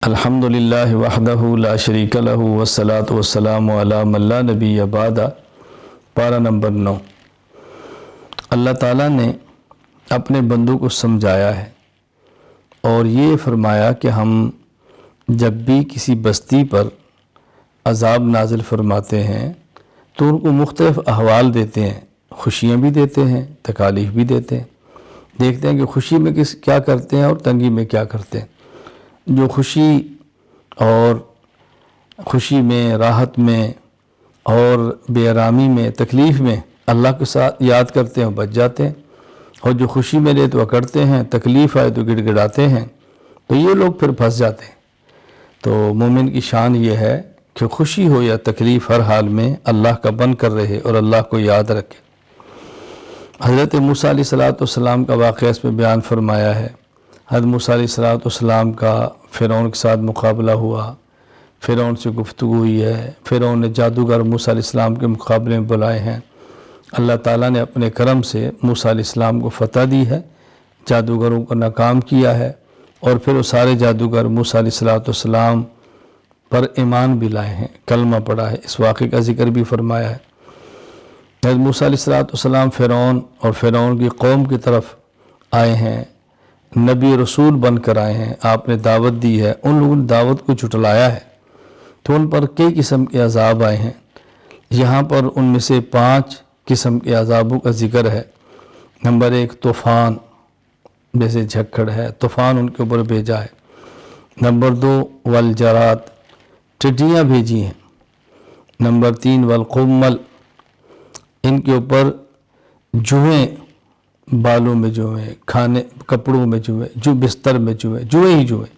الحمدللہ وحدہ لا شریک لہ والصلاة والسلام علی من لا نبی بعد۔ پارہ نمبر 9۔ اللہ تعالیٰ نے اپنے بندوں کو سمجھایا ہے اور یہ فرمایا کہ ہم جب بھی کسی بستی پر عذاب نازل فرماتے ہیں تو ان کو مختلف احوال دیتے ہیں، خوشیاں بھی دیتے ہیں، تکالیف بھی دیتے ہیں۔ دیکھتے ہیں کہ خوشی میں کیا کرتے ہیں اور تنگی میں کیا کرتے ہیں۔ جو خوشی میں، راحت میں اور بے آرامی میں، تکلیف میں اللہ کے ساتھ یاد کرتے ہیں بچ جاتے ہیں، اور جو خوشی میں لے تو اکڑتے ہیں، تکلیف آئے تو گڑ گڑاتے ہیں، تو یہ لوگ پھر پھنس جاتے ہیں۔ تو مومن کی شان یہ ہے کہ خوشی ہو یا تکلیف ہر حال میں اللہ کا بن کر رہے اور اللہ کو یاد رکھے۔ حضرت موسیٰ علیہ السلام کا واقعہ اس میں بیان فرمایا ہے۔ حضرت موسیٰ علیہ السلام کا فرعون کے ساتھ مقابلہ ہوا، فرعون سے گفتگو ہوئی ہے، فرعون نے جادوگر موسیٰ علیہ السلام کے مقابلے میں بلائے ہیں۔ اللہ تعالیٰ نے اپنے کرم سے موسیٰ علیہ السلام کو فتح دی ہے، جادوگروں کو ناکام کیا ہے، اور پھر وہ سارے جادوگر موسیٰ علیہ السلام پر ایمان بھی لائے ہیں، کلمہ پڑھا ہے۔ اس واقعے کا ذکر بھی فرمایا ہے۔ حضرت موسیٰ علیہ السلام فرعون اور فرعون کی قوم کی طرف آئے ہیں، نبی رسول بن کر آئے ہیں، آپ نے دعوت دی ہے، ان لوگوں نے دعوت کو جھٹلایا ہے تو ان پر کئی قسم کے عذاب آئے ہیں۔ یہاں پر ان میں سے 5 قسم کے عذابوں کا ذکر ہے۔ نمبر 1 طوفان، جیسے جھکڑ ہے، طوفان ان کے اوپر بھیجا ہے۔ نمبر 2 والجراد، ٹڈیاں بھیجی ہیں۔ نمبر 3 والقمل، ان کے اوپر جوئیں، بالوں میں جوئیں، کھانے کپڑوں میں جوئیں، جو بستر میں جوئیں ہی جوئیں۔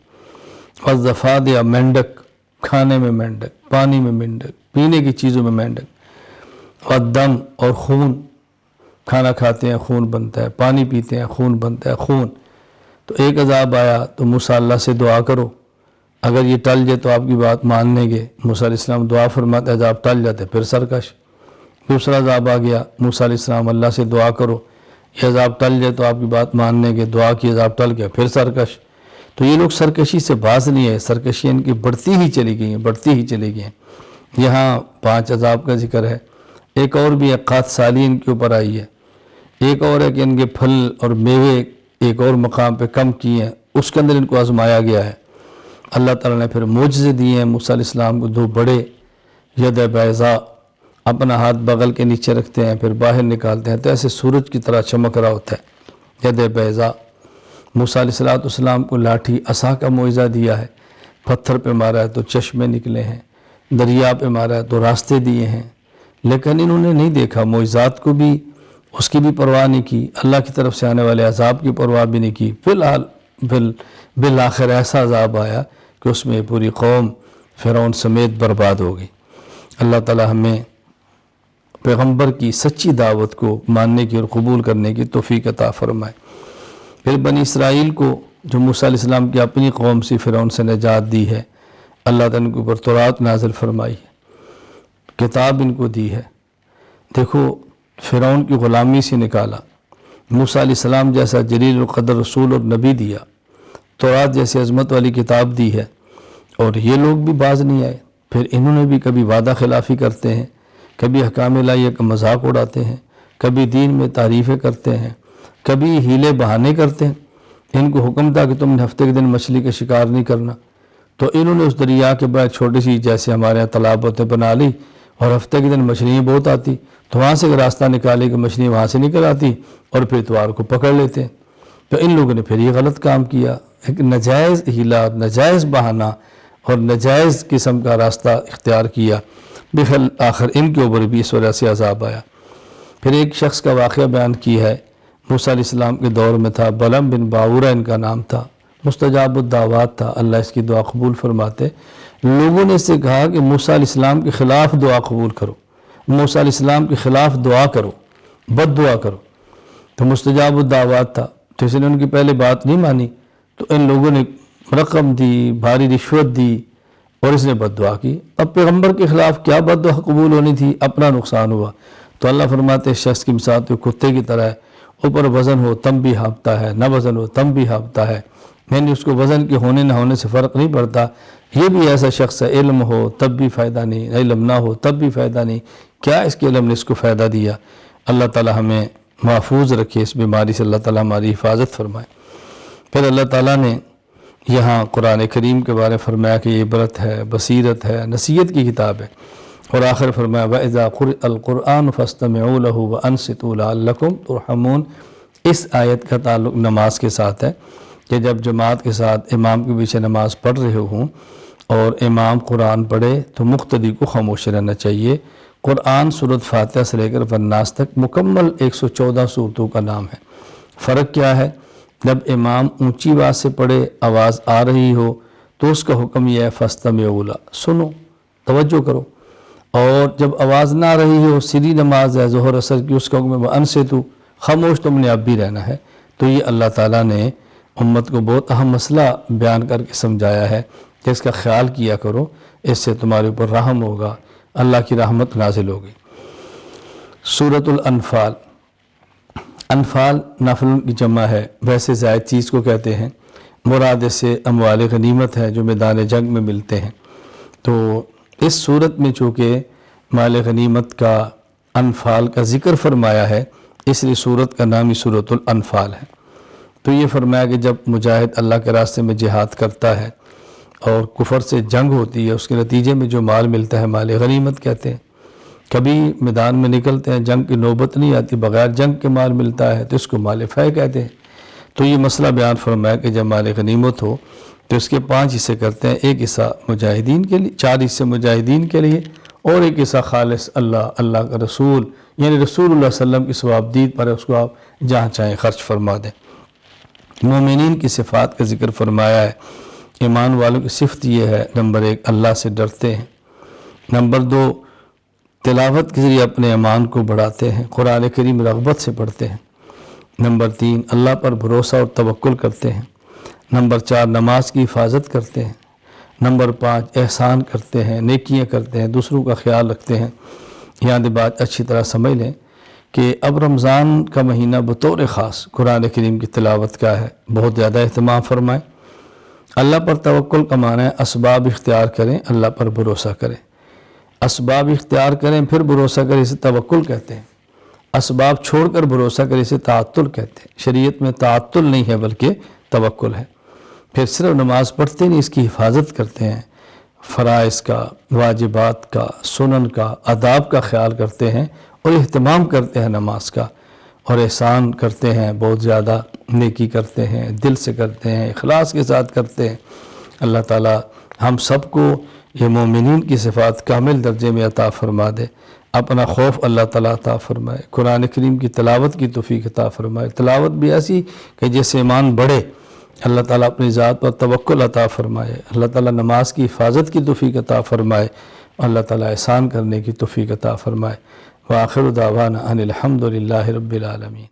والضفادع، مینڈک، کھانے میں مینڈک، پانی میں مینڈک، پینے کی چیزوں میں مینڈک۔ والدم، اور خون، کھانا کھاتے ہیں خون بنتا ہے، پانی پیتے ہیں خون بنتا ہے، خون۔ تو ایک عذاب آیا تو موسیٰ اللہ سے دعا کرو، اگر یہ ٹل جائے تو آپ کی بات مان لیں گے۔ موسیٰ علیہ السلام دعا فرماتے، عذاب ٹل جاتے، پھر سرکش۔ دوسرا عذاب آ گیا، موسیٰ علیہ السلام اللہ سے دعا کرو، یہ عذاب ٹل جائے تو آپ کی بات مان لیں گے، دعا کی، عذاب ٹل گیا، پھر سرکش۔ تو یہ لوگ سرکشی سے باز نہیں ہے، سرکشی ان کی بڑھتی ہی چلی گئی ہیں۔ یہاں 5 عذاب کا ذکر ہے۔ ایک اور بھی ہے، قحط سالی ان کے اوپر آئی ہے۔ ایک اور ہے کہ ان کے پھل اور میوے ایک اور مقام پہ کم کیے ہیں، اس کے اندر ان کو آزمایا گیا ہے۔ اللہ تعالیٰ نے پھر معجزے دیے ہیں موسیٰ علیہ السلام کو، 2 بڑے، ید بیضاء، اپنا ہاتھ بغل کے نیچے رکھتے ہیں، پھر باہر نکالتے ہیں تو ایسے سورج کی طرح چمک رہا ہوتا ہے، ید بیضاء۔ موسیٰ علیہ السلام کو لاٹھی عصا کا معجزہ دیا ہے، پتھر پہ مارا ہے تو چشمے نکلے ہیں، دریا پہ مارا ہے تو راستے دیے ہیں، لیکن انہوں نے نہیں دیکھا معجزات کو بھی، اس کی بھی پرواہ نہیں کی، اللہ کی طرف سے آنے والے عذاب کی پرواہ بھی نہیں کی۔ فی الحال بالآخر ایسا عذاب آیا کہ اس میں پوری قوم فرعون سمیت برباد ہو گئی۔ اللہ تعالی ہمیں پیغمبر کی سچی دعوت کو ماننے کی اور قبول کرنے کی توفیق عطا فرمائے۔ پھر بنی اسرائیل کو، جو موسیٰ علیہ السلام کی اپنی قوم سے فرعون سے نجات دی ہے، اللہ تعالیٰ نے ان کے اوپر تورات نازل فرمائی ہے، کتاب ان کو دی ہے۔ دیکھو، فرعون کی غلامی سے نکالا، موسیٰ علیہ السلام جیسا جلیل القدر رسول اور نبی دیا، تورات جیسی عظمت والی کتاب دی ہے، اور یہ لوگ بھی باز نہیں آئے۔ پھر انہوں نے بھی کبھی وعدہ خلافی کرتے ہیں، کبھی احکام الہیہ کا مذاق اڑاتے ہیں، کبھی دین میں تعریفیں کرتے ہیں، کبھی ہیلے بہانے کرتے ہیں۔ ان کو حکم تھا کہ تم نے ہفتے کے دن مچھلی کا شکار نہیں کرنا، تو انہوں نے اس دریا کے بعد چھوٹی سی، جیسے ہمارے یہاں تالاب ہوتے، بنا لی، اور ہفتے کے دن مچھلیاں بہت آتی تو وہاں سے راستہ نکالے کہ مچھلی وہاں سے نکل آتی، اور پھر اتوار کو پکڑ لیتے۔ تو ان لوگوں نے پھر یہ غلط کام کیا، ایک ناجائز ہیلا، ناجائز بہانہ اور ناجائز قسم کا راستہ اختیار کیا، آخر ان کے اوپر بھی اس وجہ سے عذاب آیا۔ پھر ایک شخص کا واقعہ بیان کیا ہے، موسیٰ علیہ السلام کے دور میں تھا، بلعم بن باورہ ان کا نام تھا، مستجاب الدعوات تھا، اللہ اس کی دعا قبول فرماتے۔ لوگوں نے اس سے کہا کہ موسیٰ علیہ السلام کے خلاف دعا قبول کرو، موسیٰ علیہ السلام کے خلاف دعا کرو، بد دعا کرو، تو مستجاب الدعوات تھا، تو اس نے ان کی پہلے بات نہیں مانی، تو ان لوگوں نے رقم دی، بھاری رشوت دی، اور اس نے بد دعا کی۔ اب پیغمبر کے خلاف کیا بد دعا قبول ہونی تھی، اپنا نقصان ہوا۔ تو اللہ فرماتے ہیں شخص کی مثال تو کتے کی طرح ہے، اوپر وزن ہو تم بھی ہانپتا ہے، نہ وزن ہو تم بھی ہانپتا ہے، یعنی اس کو وزن کے ہونے نہ ہونے سے فرق نہیں پڑتا. یہ بھی ایسا شخص ہے علم ہو تب بھی فائدہ نہیں، علم نہ ہو تب بھی فائدہ نہیں. کیا اس کے علم نے اس کو فائدہ دیا؟ اللہ تعالی ہمیں محفوظ رکھے اس بیماری سے، اللہ تعالی ہماری حفاظت فرمائے. پھر اللہ تعالیٰ نے یہاں قرآن کریم کے بارے فرمایا کہ یہ عبرت ہے، بصیرت ہے، نصیحت کی کتاب ہے. اور آخر فرمایا وَإِذَا قُرِئَ الْقُرْآنُ فَاسْتَمِعُوا لَهُ وَأَنصِتُوا لَعَلَّكُمْ تُرْحَمُونَ. اس آیت کا تعلق نماز کے ساتھ ہے کہ جب جماعت کے ساتھ امام کے پیچھے نماز پڑھ رہے ہوں اور امام قرآن پڑھے تو مقتدی کو خاموش رہنا چاہیے. قرآن سورۃ فاتحہ سے لے کر والناس تک مکمل 114 سورتوں کا نام ہے. فرق کیا ہے؟ جب امام اونچی آواز سے پڑھے، آواز آ رہی ہو تو اس کا حکم یہ ہے فاستمعوا لہ، سنو، توجہ کرو. اور جب آواز نہ آ رہی ہو، سری نماز ہے ظہر اثر کی، اس کا حکم ہے وانصتوا، خاموش تم نے اب بھی رہنا ہے. تو یہ اللہ تعالیٰ نے امت کو بہت اہم مسئلہ بیان کر کے سمجھایا ہے کہ اس کا خیال کیا کرو، اس سے تمہارے اوپر رحم ہوگا، اللہ کی رحمت نازل ہوگی. سورۃ الانفال. انفال نفل کی جمع ہے، ویسے زائد چیز کو کہتے ہیں. مراد سے اموال غنیمت ہے جو میدان جنگ میں ملتے ہیں. تو اس صورت میں چونکہ مال غنیمت کا انفال کا ذکر فرمایا ہے، اس لیے صورت کا نام ہی سورۃ الانفال ہے. تو یہ فرمایا کہ جب مجاہد اللہ کے راستے میں جہاد کرتا ہے اور کفر سے جنگ ہوتی ہے، اس کے نتیجے میں جو مال ملتا ہے مال غنیمت کہتے ہیں. کبھی میدان میں نکلتے ہیں، جنگ کی نوبت نہیں آتی، بغیر جنگ کے مال ملتا ہے تو اس کو مال فے کہتے ہیں. تو یہ مسئلہ بیان فرمایا کہ جب مال غنیمت ہو تو اس کے 5 حصے کرتے ہیں. ایک حصہ مجاہدین کے لیے، 4 حصے مجاہدین کے لیے، اور ایک حصہ خالص اللہ کا رسول یعنی رسول اللہ صلی اللہ علیہ وسلم کی ثوابدید پر ہے، اس کو آپ جہاں چاہیں خرچ فرما دیں. مومنین کی صفات کا ذکر فرمایا ہے. ایمان والوں کی صفت یہ ہے، نمبر 1 اللہ سے ڈرتے ہیں، نمبر 2 تلاوت کے ذریعے اپنے ایمان کو بڑھاتے ہیں، قرآن کریم رغبت سے پڑھتے ہیں، نمبر 3 اللہ پر بھروسہ اور توکل کرتے ہیں، نمبر 4 نماز کی حفاظت کرتے ہیں، نمبر 5 احسان کرتے ہیں، نیکیاں کرتے ہیں، دوسروں کا خیال رکھتے ہیں. یہاں دی بات اچھی طرح سمجھ لیں کہ اب رمضان کا مہینہ بطور خاص قرآن کریم کی تلاوت کا ہے، بہت زیادہ اہتمام فرمائیں. اللہ پر توکل کا معنی ہے اسباب اختیار کریں، اللہ پر بھروسہ کریں. اسباب اختیار کریں پھر بھروسہ کریں، اسے توکل کہتے ہیں. اسباب چھوڑ کر بھروسہ کریں، اسے تعطل کہتے ہیں. شریعت میں تعطل نہیں ہے بلکہ توکل ہے. پھر صرف نماز پڑھتے نہیں، اس کی حفاظت کرتے ہیں، فرائض کا، واجبات کا، سنن کا، آداب کا خیال کرتے ہیں اور اہتمام کرتے ہیں نماز کا، اور احسان کرتے ہیں، بہت زیادہ نیکی کرتے ہیں، دل سے کرتے ہیں، اخلاص کے ساتھ کرتے ہیں. اللہ تعالی ہم سب کو یہ مومنین کی صفات کامل درجے میں عطا فرما دے. اپنا خوف اللہ تعالیٰ عطا فرمائے، قرآن کریم کی تلاوت کی توفیق عطا فرمائے، تلاوت بھی ایسی کہ جیسے ایمان بڑھے. اللہ تعالیٰ اپنی ذات پر توکل عطا فرمائے، اللہ تعالیٰ نماز کی حفاظت کی توفیق عطا فرمائے، اللہ تعالیٰ احسان کرنے کی توفیق عطا فرمائے. وآخر دعوانا ان الحمد للہ رب العالمین.